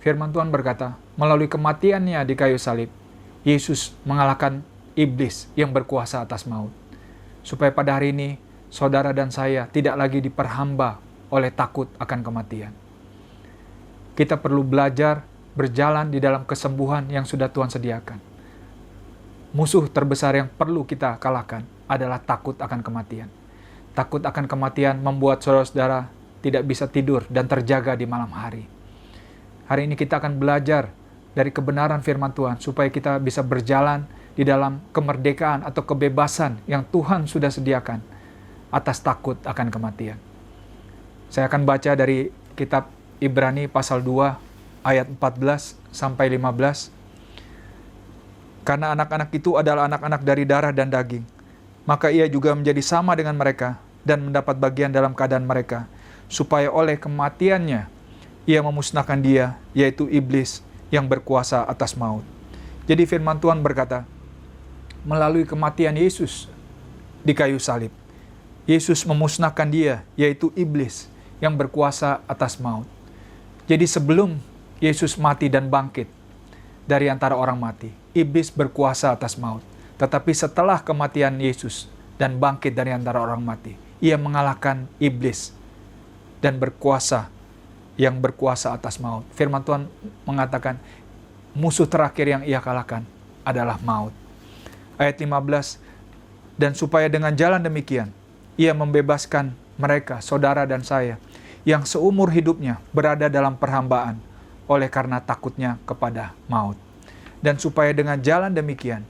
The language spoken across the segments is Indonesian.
Firman Tuhan berkata, melalui kematiannya di kayu salib, Yesus mengalahkan iblis yang berkuasa atas maut. Supaya pada hari ini, saudara dan saya tidak lagi diperhamba oleh takut akan kematian. Kita perlu belajar berjalan di dalam kesembuhan yang sudah Tuhan sediakan. Musuh terbesar yang perlu kita kalahkan adalah takut akan kematian. Takut akan kematian membuat saudara-saudara tidak bisa tidur dan terjaga di malam hari. Hari ini kita akan belajar dari kebenaran firman Tuhan supaya kita bisa berjalan di dalam kemerdekaan atau kebebasan yang Tuhan sudah sediakan atas takut akan kematian. Saya akan baca dari kitab Ibrani pasal 2 ayat 14 sampai 15. Karena anak-anak itu adalah anak-anak dari darah dan daging, maka ia juga menjadi sama dengan mereka dan mendapat bagian dalam keadaan mereka, supaya oleh kematiannya ia memusnahkan dia, yaitu iblis yang berkuasa atas maut. Jadi firman Tuhan berkata, melalui kematian Yesus di kayu salib, Yesus memusnahkan dia, yaitu iblis yang berkuasa atas maut. Jadi sebelum Yesus mati dan bangkit dari antara orang mati, iblis berkuasa atas maut. Tetapi setelah kematian Yesus dan bangkit dari antara orang mati, ia mengalahkan iblis dan yang berkuasa atas maut. Firman Tuhan mengatakan, musuh terakhir yang ia kalahkan adalah maut. Ayat 15, dan supaya dengan jalan demikian, ia membebaskan mereka, saudara dan saya, yang seumur hidupnya berada dalam perhambaan oleh karena takutnya kepada maut. Dan supaya dengan jalan demikian,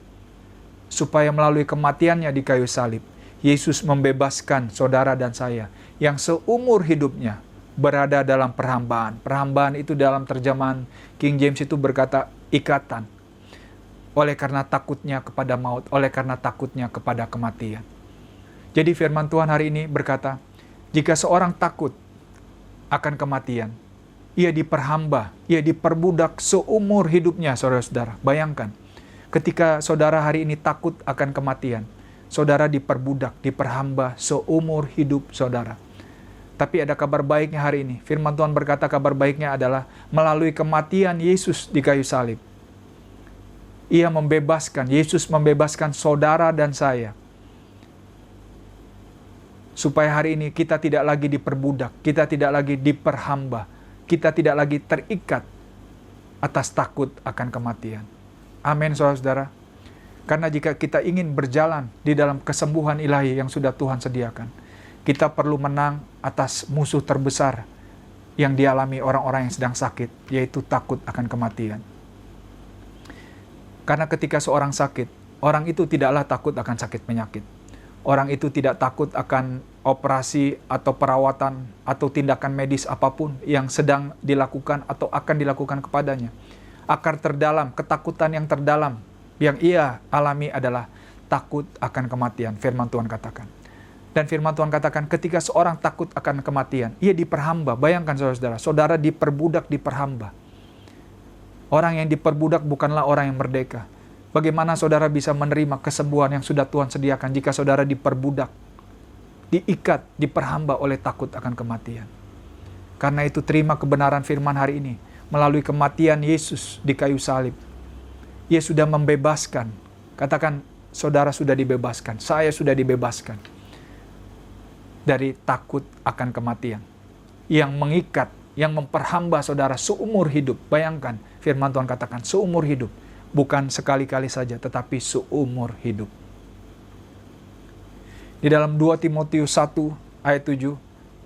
supaya melalui kematiannya di kayu salib, Yesus membebaskan saudara dan saya yang seumur hidupnya berada dalam perhambaan. Perhambaan itu dalam terjemahan King James itu berkata ikatan. Oleh karena takutnya kepada maut, oleh karena takutnya kepada kematian. Jadi firman Tuhan hari ini berkata, jika seorang takut akan kematian, ia diperhamba, ia diperbudak seumur hidupnya, saudara-saudara. Bayangkan, ketika saudara hari ini takut akan kematian, saudara diperbudak, diperhamba seumur hidup saudara. Tapi ada kabar baiknya hari ini. Firman Tuhan berkata kabar baiknya adalah melalui kematian Yesus di kayu salib, ia membebaskan, Yesus membebaskan saudara dan saya. Supaya hari ini kita tidak lagi diperbudak, kita tidak lagi diperhamba, kita tidak lagi terikat atas takut akan kematian. Amin, saudara-saudara. Karena jika kita ingin berjalan di dalam kesembuhan ilahi yang sudah Tuhan sediakan, kita perlu menang atas musuh terbesar yang dialami orang-orang yang sedang sakit, yaitu takut akan kematian. Karena ketika seorang sakit, orang itu tidaklah takut akan sakit penyakit. Orang itu tidak takut akan operasi atau perawatan atau tindakan medis apapun yang sedang dilakukan atau akan dilakukan kepadanya. Akar terdalam, ketakutan yang terdalam yang ia alami adalah takut akan kematian, firman Tuhan katakan. Dan firman Tuhan katakan ketika seorang takut akan kematian, ia diperhamba. Bayangkan saudara-saudara, saudara diperbudak, diperhamba. Orang yang diperbudak bukanlah orang yang merdeka. Bagaimana saudara bisa menerima kesembuhan yang sudah Tuhan sediakan jika saudara diperbudak, diikat, diperhamba oleh takut akan kematian? Karena itu terima kebenaran firman hari ini. Melalui kematian Yesus di kayu salib, ia sudah membebaskan. Katakan, saudara sudah dibebaskan, saya sudah dibebaskan dari takut akan kematian yang mengikat, yang memperhamba saudara seumur hidup. Bayangkan, firman Tuhan katakan seumur hidup. Bukan sekali-kali saja, tetapi seumur hidup. Di dalam 2 Timotius 1 ayat 7,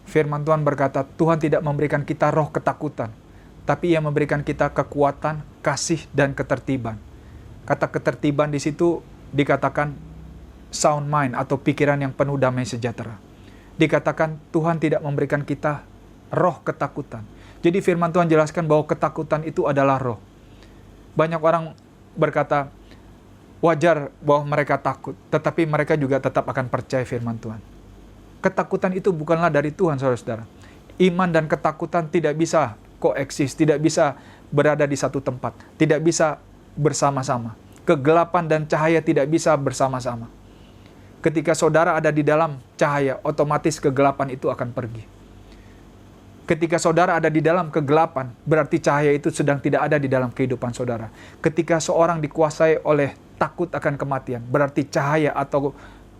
firman Tuhan berkata, Tuhan tidak memberikan kita roh ketakutan, tapi ia memberikan kita kekuatan, kasih, dan ketertiban. Kata ketertiban di situ dikatakan sound mind atau pikiran yang penuh damai sejahtera. Dikatakan Tuhan tidak memberikan kita roh ketakutan. Jadi firman Tuhan jelaskan bahwa ketakutan itu adalah roh. Banyak orang berkata, wajar bahwa mereka takut, tetapi mereka juga tetap akan percaya firman Tuhan. Ketakutan itu bukanlah dari Tuhan, saudara-saudara. Iman dan ketakutan tidak bisa koeksis, tidak bisa berada di satu tempat, tidak bisa bersama-sama. Kegelapan dan cahaya tidak bisa bersama-sama. Ketika saudara ada di dalam cahaya, otomatis kegelapan itu akan pergi. Ketika saudara ada di dalam kegelapan, berarti cahaya itu sedang tidak ada di dalam kehidupan saudara. Ketika seorang dikuasai oleh takut akan kematian, berarti cahaya atau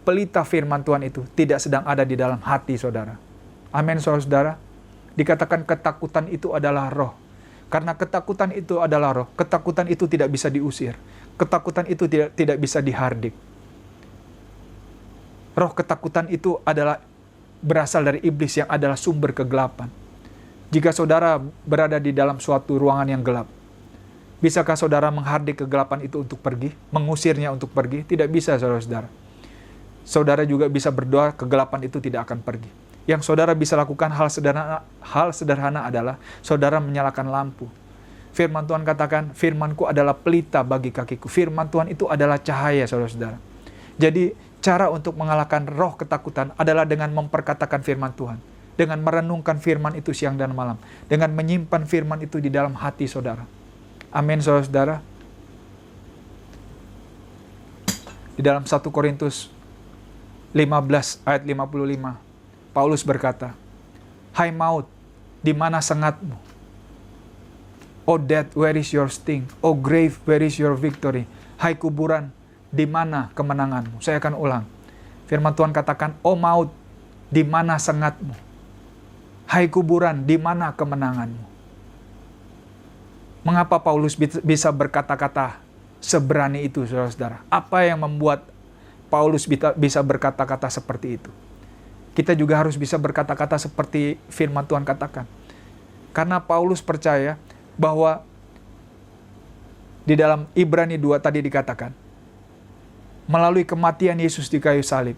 pelita firman Tuhan itu tidak sedang ada di dalam hati saudara. Amin, saudara. Dikatakan ketakutan itu adalah roh. Karena ketakutan itu adalah roh, ketakutan itu tidak bisa diusir. Ketakutan itu tidak bisa dihardik. Roh ketakutan itu adalah berasal dari iblis yang adalah sumber kegelapan. Jika saudara berada di dalam suatu ruangan yang gelap, bisakah saudara menghardik kegelapan itu untuk pergi? Mengusirnya untuk pergi? Tidak bisa, saudara-saudara. Saudara juga bisa berdoa, kegelapan itu tidak akan pergi. Yang saudara bisa lakukan hal sederhana adalah saudara menyalakan lampu. Firman Tuhan katakan, firman-Ku adalah pelita bagi kakiku. Firman Tuhan itu adalah cahaya, saudara-saudara. Jadi, cara untuk mengalahkan roh ketakutan adalah dengan memperkatakan firman Tuhan. Dengan merenungkan firman itu siang dan malam. Dengan menyimpan firman itu di dalam hati saudara. Amin, saudara-saudara. Di dalam 1 Korintus 15 ayat 55, Paulus berkata, "Hai maut, di mana sengatmu? O death, where is your sting? O grave, where is your victory?" Hai kuburan, di mana kemenanganmu? Saya akan ulang. Firman Tuhan katakan, "O maut, di mana sengatmu? Hai kuburan, di mana kemenanganmu?" Mengapa Paulus bisa berkata-kata seberani itu, saudara-saudara? Apa yang membuat Paulus bisa berkata-kata seperti itu? Kita juga harus bisa berkata-kata seperti firman Tuhan katakan. Karena Paulus percaya bahwa di dalam Ibrani 2 tadi dikatakan, melalui kematian Yesus di kayu salib,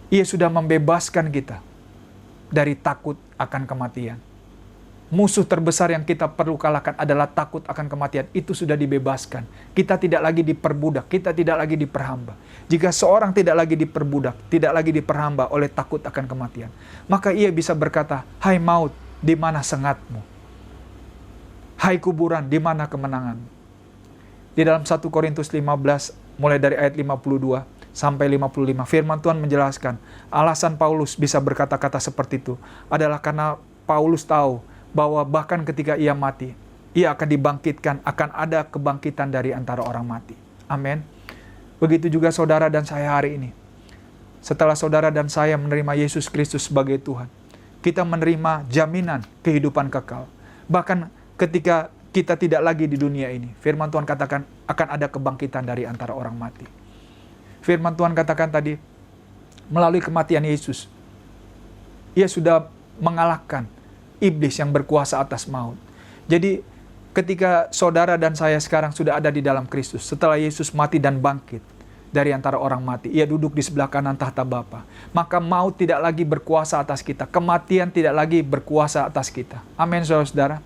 Ia sudah membebaskan kita dari takut akan kematian. Musuh terbesar yang kita perlu kalahkan adalah takut akan kematian. Itu sudah dibebaskan. Kita tidak lagi diperbudak, kita tidak lagi diperhamba. Jika seorang tidak lagi diperbudak, tidak lagi diperhamba oleh takut akan kematian, maka ia bisa berkata, "Hai maut, di mana sengatmu? Hai kuburan, di mana kemenanganmu?" Di dalam 1 Korintus 15, mulai dari ayat 52, sampai 55, firman Tuhan menjelaskan alasan Paulus bisa berkata-kata seperti itu adalah karena Paulus tahu bahwa bahkan ketika ia mati, ia akan dibangkitkan, akan ada kebangkitan dari antara orang mati. Amin. Begitu juga saudara dan saya hari ini. Setelah saudara dan saya menerima Yesus Kristus sebagai Tuhan, kita menerima jaminan kehidupan kekal. Bahkan ketika kita tidak lagi di dunia ini, firman Tuhan katakan akan ada kebangkitan dari antara orang mati. Firman Tuhan katakan tadi, melalui kematian Yesus, Ia sudah mengalahkan iblis yang berkuasa atas maut. Jadi, ketika saudara dan saya sekarang sudah ada di dalam Kristus, setelah Yesus mati dan bangkit dari antara orang mati, Ia duduk di sebelah kanan tahta Bapa, maka maut tidak lagi berkuasa atas kita, kematian tidak lagi berkuasa atas kita. Amin, saudara-saudara.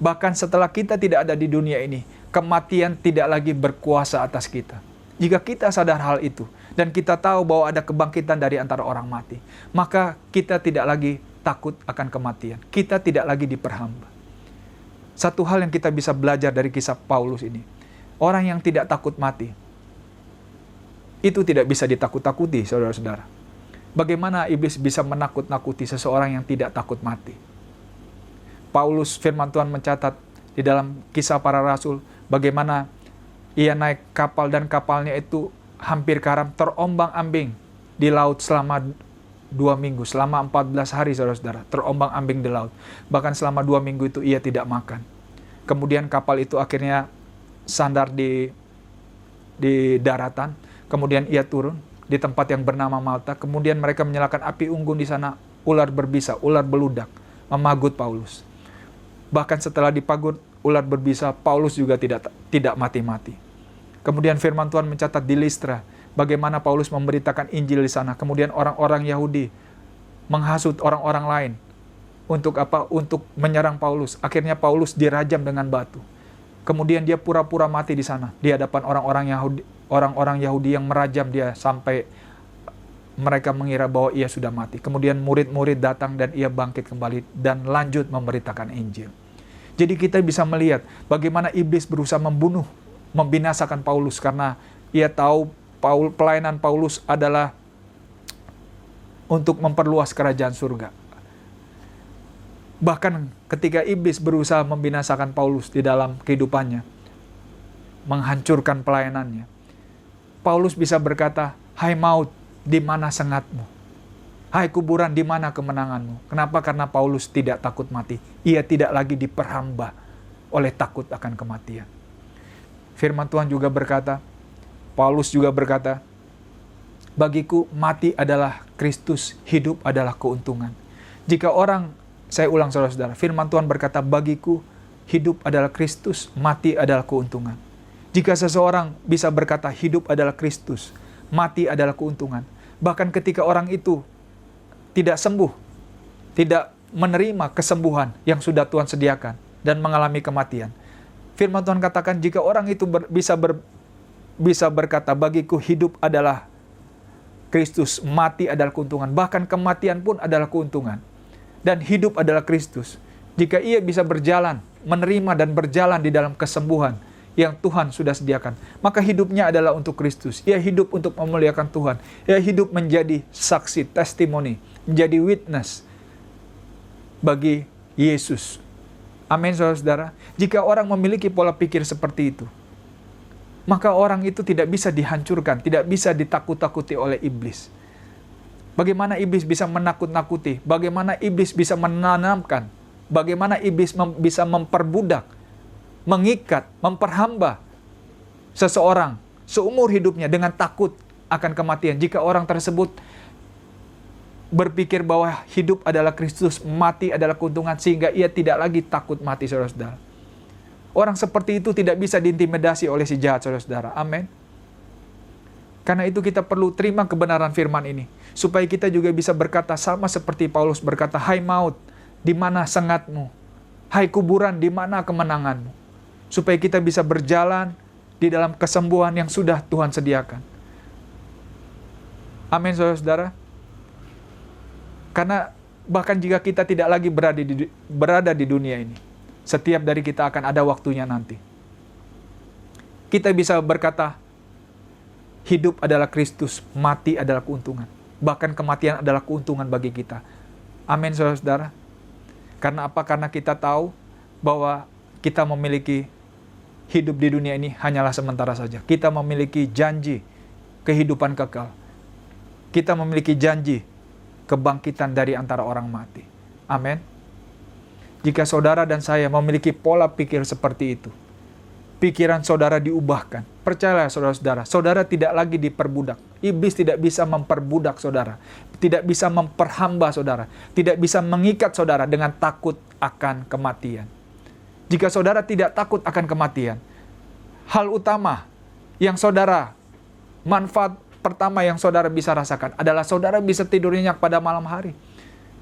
Bahkan setelah kita tidak ada di dunia ini, kematian tidak lagi berkuasa atas kita. Jika kita sadar hal itu, dan kita tahu bahwa ada kebangkitan dari antara orang mati, maka kita tidak lagi takut akan kematian. Kita tidak lagi diperhamba. Satu hal yang kita bisa belajar dari kisah Paulus ini, orang yang tidak takut mati, itu tidak bisa ditakut-takuti, saudara-saudara. Bagaimana iblis bisa menakut-nakuti seseorang yang tidak takut mati? Paulus, firman Tuhan mencatat di dalam Kisah Para Rasul, bagaimana ia naik kapal dan kapalnya itu hampir karam, terombang-ambing di laut selama 2 minggu, selama 14 hari, saudara-saudara, terombang-ambing di laut. Bahkan selama 2 minggu itu ia tidak makan. Kemudian kapal itu akhirnya sandar di daratan, kemudian ia turun di tempat yang bernama Malta, kemudian mereka menyalakan api unggun di sana, ular berbisa, ular beludak, memagut Paulus. Bahkan setelah dipagut ular berbisa, Paulus juga tidak mati-mati. Kemudian firman Tuhan mencatat di Listra, bagaimana Paulus memberitakan Injil di sana. Kemudian orang-orang Yahudi menghasut orang-orang lain. Untuk apa? Untuk menyerang Paulus. Akhirnya Paulus dirajam dengan batu. Kemudian dia pura-pura mati di sana, di hadapan orang-orang Yahudi yang merajam dia sampai mereka mengira bahwa ia sudah mati. Kemudian murid-murid datang dan ia bangkit kembali dan lanjut memberitakan Injil. Jadi kita bisa melihat bagaimana iblis berusaha membinasakan Paulus karena ia tahu pelayanan Paulus adalah untuk memperluas kerajaan surga. Bahkan ketika iblis berusaha membinasakan Paulus di dalam kehidupannya, menghancurkan pelayanannya, Paulus bisa berkata, "Hai maut, di mana sengatmu? Hai kuburan, di mana kemenanganmu?" Kenapa? Karena Paulus tidak takut mati. Ia tidak lagi diperhamba oleh takut akan kematian. Firman Tuhan juga berkata, Paulus juga berkata, "Bagiku mati adalah Kristus, hidup adalah keuntungan." Jika orang, saya ulang saudara-saudara, firman Tuhan berkata, "Bagiku hidup adalah Kristus, mati adalah keuntungan." Jika seseorang bisa berkata hidup adalah Kristus, mati adalah keuntungan, bahkan ketika orang itu tidak sembuh, tidak menerima kesembuhan yang sudah Tuhan sediakan dan mengalami kematian, firman Tuhan katakan jika orang itu bisa berkata, "Bagiku hidup adalah Kristus, mati adalah keuntungan," bahkan kematian pun adalah keuntungan, dan hidup adalah Kristus. Jika ia bisa berjalan, menerima dan berjalan di dalam kesembuhan yang Tuhan sudah sediakan, maka hidupnya adalah untuk Kristus. Ia hidup untuk memuliakan Tuhan. Ia hidup menjadi saksi, testimoni, menjadi witness bagi Yesus. Amin, saudara-saudara. Jika orang memiliki pola pikir seperti itu, maka orang itu tidak bisa dihancurkan, tidak bisa ditakut-takuti oleh iblis. Bagaimana iblis bisa menakut-nakuti? Bagaimana iblis bisa menanamkan? Bagaimana iblis bisa memperbudak, mengikat, memperhamba seseorang seumur hidupnya dengan takut akan kematian? Jika orang tersebut berpikir bahwa hidup adalah Kristus, mati adalah keuntungan, sehingga ia tidak lagi takut mati, saudara-saudara. Orang seperti itu tidak bisa diintimidasi oleh si jahat, saudara-saudara. Amin. Karena itu kita perlu terima kebenaran firman ini, supaya kita juga bisa berkata sama seperti Paulus berkata, "Hai maut, di mana sengatmu? Hai kuburan, di mana kemenanganmu?" Supaya kita bisa berjalan di dalam kesembuhan yang sudah Tuhan sediakan. Amin, saudara-saudara. Karena bahkan jika kita tidak lagi berada di dunia ini, setiap dari kita akan ada waktunya nanti. Kita bisa berkata, hidup adalah Kristus, mati adalah keuntungan. Bahkan kematian adalah keuntungan bagi kita. Amin, saudara-saudara. Karena apa? Karena kita tahu bahwa kita memiliki hidup di dunia ini hanyalah sementara saja. Kita memiliki janji kehidupan kekal. Kita memiliki janji kebangkitan dari antara orang mati. Amin. Jika saudara dan saya memiliki pola pikir seperti itu, pikiran saudara diubahkan. Percayalah saudara-saudara, saudara tidak lagi diperbudak. Iblis tidak bisa memperbudak saudara, tidak bisa memperhamba saudara, tidak bisa mengikat saudara dengan takut akan kematian. Jika saudara tidak takut akan kematian, hal utama yang saudara, manfaat pertama yang saudara bisa rasakan adalah saudara bisa tidur nyenyak pada malam hari.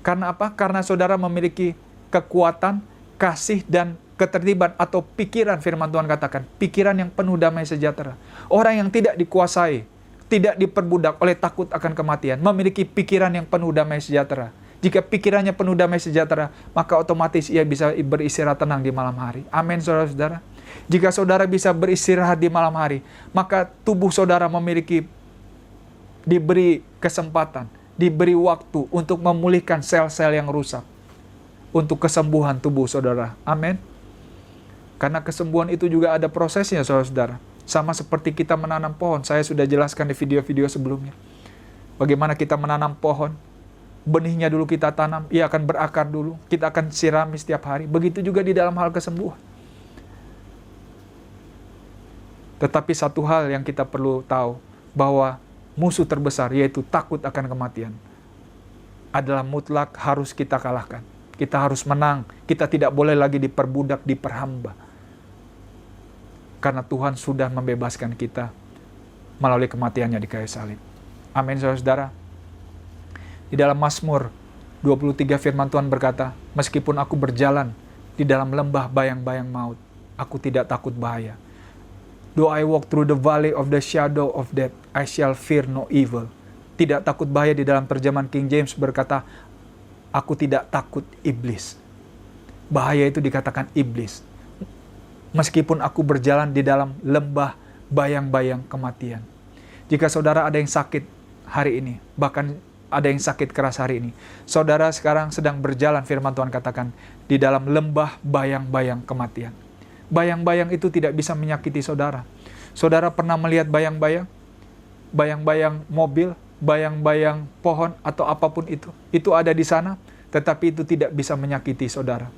Karena apa? Karena saudara memiliki kekuatan, kasih, dan ketertiban atau pikiran, firman Tuhan katakan, pikiran yang penuh damai sejahtera. Orang yang tidak dikuasai, tidak diperbudak oleh takut akan kematian, memiliki pikiran yang penuh damai sejahtera. Jika pikirannya penuh damai sejahtera, maka otomatis ia bisa beristirahat tenang di malam hari. Amin, saudara-saudara. Jika saudara bisa beristirahat di malam hari, maka tubuh saudara diberi kesempatan, diberi waktu untuk memulihkan sel-sel yang rusak, untuk kesembuhan tubuh saudara. Amin. Karena kesembuhan itu juga ada prosesnya, saudara-saudara. Sama seperti kita menanam pohon, saya sudah jelaskan di video-video sebelumnya. Bagaimana kita menanam pohon, benihnya dulu kita tanam, ia akan berakar dulu, kita akan sirami setiap hari. Begitu juga di dalam hal kesembuhan. Tetapi satu hal yang kita perlu tahu, bahwa musuh terbesar, yaitu takut akan kematian, adalah mutlak harus kita kalahkan. Kita harus menang, kita tidak boleh lagi diperbudak, diperhamba. Karena Tuhan sudah membebaskan kita melalui kematiannya di kayu salib. Amin, saudara-saudara. Di dalam Mazmur 23 firman Tuhan berkata, "Meskipun aku berjalan di dalam lembah bayang-bayang maut, aku tidak takut bahaya. Though I walk through the valley of the shadow of death, I shall fear no evil." Tidak takut bahaya di dalam terjemahan King James berkata, aku tidak takut iblis. Bahaya itu dikatakan iblis. Meskipun aku berjalan di dalam lembah bayang-bayang kematian. Jika saudara ada yang sakit hari ini, bahkan ada yang sakit keras hari ini. Saudara sekarang sedang berjalan, firman Tuhan katakan, di dalam lembah bayang-bayang kematian. Bayang-bayang itu tidak bisa menyakiti saudara. Saudara pernah melihat bayang-bayang? Bayang-bayang mobil, bayang-bayang pohon, atau apapun itu. Itu ada di sana, tetapi itu tidak bisa menyakiti saudara.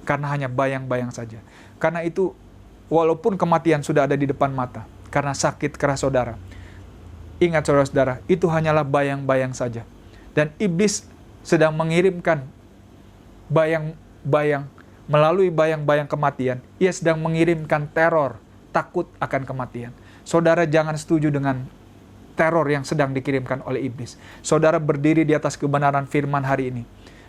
Karena hanya bayang-bayang saja. Karena itu, walaupun kematian sudah ada di depan mata, karena sakit keras saudara, ingat saudara-saudara, itu hanyalah bayang-bayang saja. Dan iblis sedang mengirimkan bayang-bayang, melalui bayang-bayang kematian, ia sedang mengirimkan teror, takut akan kematian. Saudara jangan setuju dengan teror yang sedang dikirimkan oleh iblis. Saudara berdiri di atas kebenaran firman hari ini,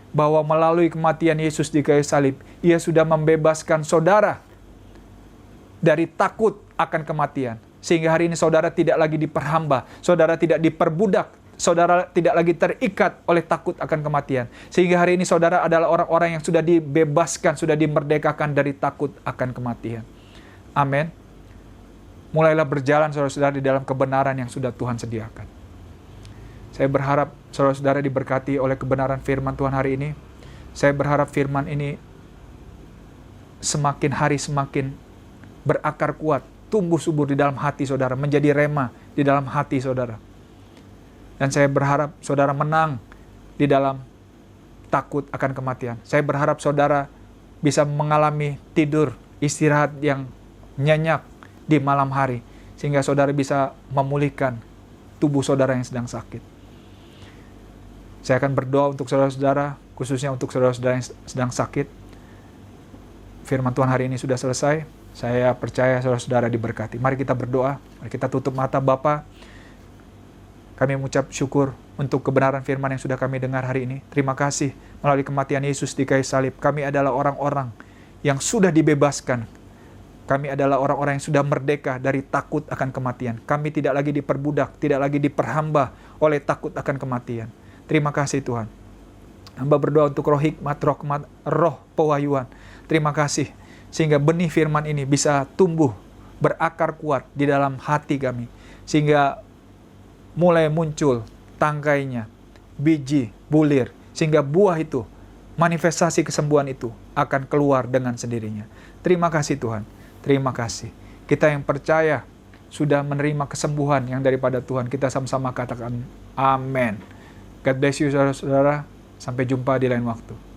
bahwa melalui kematian Yesus di kayu salib, ia sudah membebaskan saudara dari takut akan kematian. Sehingga hari ini saudara tidak lagi diperhamba, saudara tidak diperbudak, saudara tidak lagi terikat oleh takut akan kematian. Sehingga hari ini saudara adalah orang-orang yang sudah dibebaskan, sudah dimerdekakan dari takut akan kematian. Amin. Mulailah berjalan saudara-saudara di dalam kebenaran yang sudah Tuhan sediakan. Saya berharap saudara-saudara diberkati oleh kebenaran firman Tuhan hari ini. Saya berharap firman ini semakin hari semakin berakar kuat, tumbuh subur di dalam hati saudara, menjadi rema di dalam hati saudara. Dan saya berharap saudara menang di dalam takut akan kematian. Saya berharap saudara bisa mengalami tidur, istirahat yang nyenyak di malam hari, sehingga saudara bisa memulihkan tubuh saudara yang sedang sakit. Saya akan berdoa untuk saudara-saudara, khususnya untuk saudara-saudara yang sedang sakit. Firman Tuhan hari ini sudah selesai. Saya percaya saudara-saudara diberkati. Mari kita berdoa. Mari kita tutup mata. Bapa, kami mengucap syukur untuk kebenaran firman yang sudah kami dengar hari ini. Terima kasih melalui kematian Yesus di kayu salib. Kami adalah orang-orang yang sudah dibebaskan. Kami adalah orang-orang yang sudah merdeka dari takut akan kematian. Kami tidak lagi diperbudak, tidak lagi diperhamba oleh takut akan kematian. Terima kasih Tuhan. Hamba berdoa untuk roh hikmat, roh pewahyuan. Terima kasih. Sehingga benih firman ini bisa tumbuh, berakar kuat di dalam hati kami. Sehingga mulai muncul tangkainya, biji, bulir. Sehingga buah itu, manifestasi kesembuhan itu akan keluar dengan sendirinya. Terima kasih Tuhan. Terima kasih. Kita yang percaya sudah menerima kesembuhan yang daripada Tuhan. Kita sama-sama katakan amin. God bless you saudara-saudara. Sampai jumpa di lain waktu.